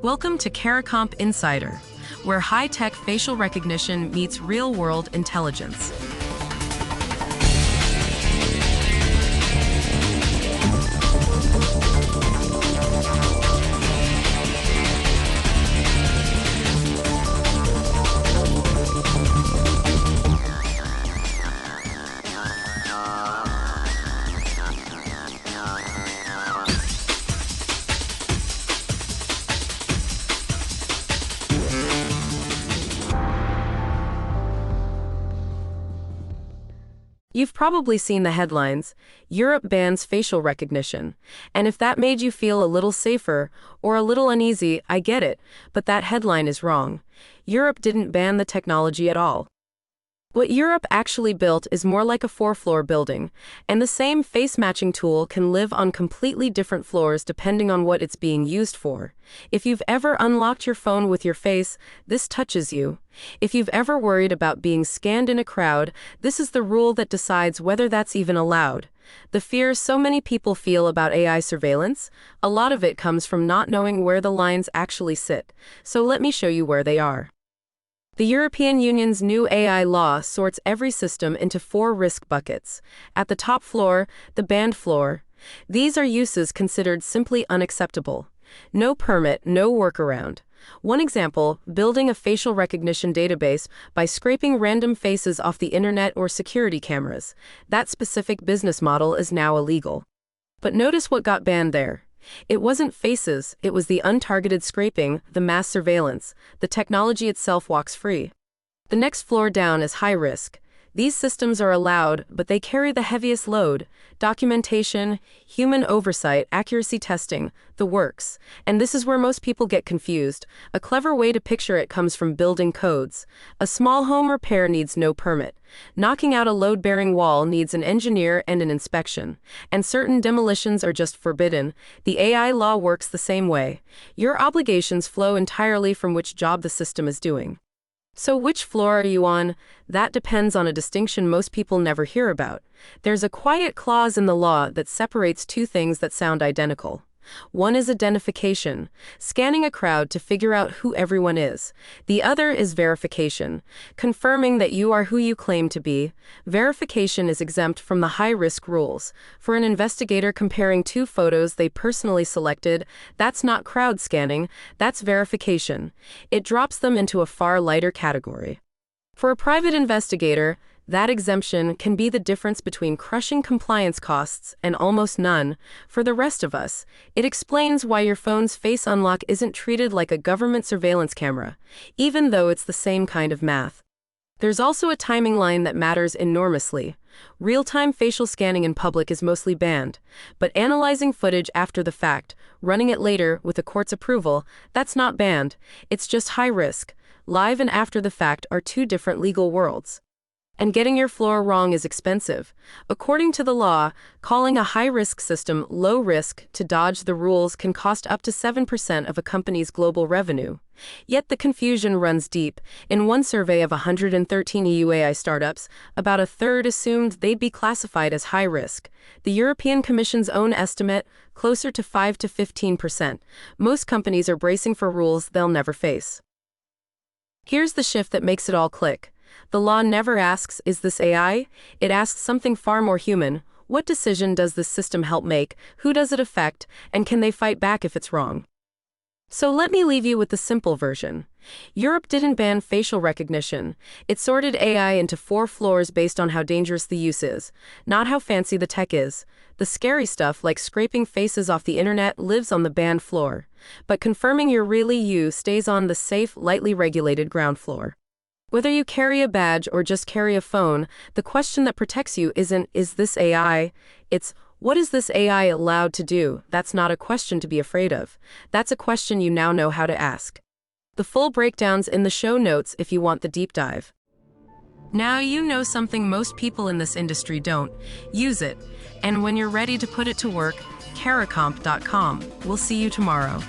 Welcome to CARICOMP Insider, where high-tech facial recognition meets real-world intelligence. You've probably seen the headlines, Europe bans facial recognition. And if that made you feel a little safer or a little uneasy, I get it, but that headline is wrong. Europe didn't ban the technology at all. What Europe actually built is more like a four-floor building, and the same face-matching tool can live on completely different floors depending on what it's being used for. If you've ever unlocked your phone with your face, this touches you. If you've ever worried about being scanned in a crowd, this is the rule that decides whether that's even allowed. The fear so many people feel about AI surveillance, a lot of it comes from not knowing where the lines actually sit. So let me show you where they are. The European Union's new AI law sorts every system into 4 risk buckets. At the top floor, the banned floor. These are uses considered simply unacceptable. No permit, no workaround. One example, building a facial recognition database by scraping random faces off the internet or security cameras. That specific business model is now illegal. But notice what got banned there. It wasn't faces, it was the untargeted scraping, the mass surveillance. The technology itself walks free. The next floor down is high risk. These systems are allowed, but they carry the heaviest load. Documentation, human oversight, accuracy testing, the works. And this is where most people get confused. A clever way to picture it comes from building codes. A small home repair needs no permit. Knocking out a load-bearing wall needs an engineer and an inspection. And certain demolitions are just forbidden. The AI law works the same way. Your obligations flow entirely from which job the system is doing. So which floor are you on? That depends on a distinction most people never hear about. There's a quiet clause in the law that separates 2 things that sound identical. One is identification, scanning a crowd to figure out who everyone is. The other is verification, confirming that you are who you claim to be. Verification is exempt from the high-risk rules. For an investigator comparing 2 photos they personally selected, that's not crowd scanning, that's verification. It drops them into a far lighter category. For a private investigator, that exemption can be the difference between crushing compliance costs and almost none. For the rest of us, it explains why your phone's face unlock isn't treated like a government surveillance camera, even though it's the same kind of math. There's also a timing line that matters enormously. Real-time facial scanning in public is mostly banned, but analyzing footage after the fact, running it later with a court's approval, that's not banned. It's just high risk. Live and after the fact are 2 different legal worlds. And getting your floor wrong is expensive. According to the law, calling a high-risk system low risk to dodge the rules can cost up to 7% of a company's global revenue. Yet the confusion runs deep. In one survey of 113 EU AI startups, about a third assumed they'd be classified as high risk. The European Commission's own estimate, closer to 5 to 15%. Most companies are bracing for rules they'll never face. Here's the shift that makes it all click. The law never asks, is this AI? It asks something far more human. What decision does this system help make? Who does it affect? And can they fight back if it's wrong? So let me leave you with the simple version. Europe didn't ban facial recognition. It sorted AI into 4 floors based on how dangerous the use is, not how fancy the tech is. The scary stuff, like scraping faces off the internet, lives on the banned floor. But confirming you're really you stays on the safe, lightly regulated ground floor. Whether you carry a badge or just carry a phone, the question that protects you isn't, is this AI? It's, what is this AI allowed to do? That's not a question to be afraid of. That's a question you now know how to ask. The full breakdown's in the show notes if you want the deep dive. Now you know something most people in this industry don't. Use it. And when you're ready to put it to work, caricomp.com. We'll see you tomorrow.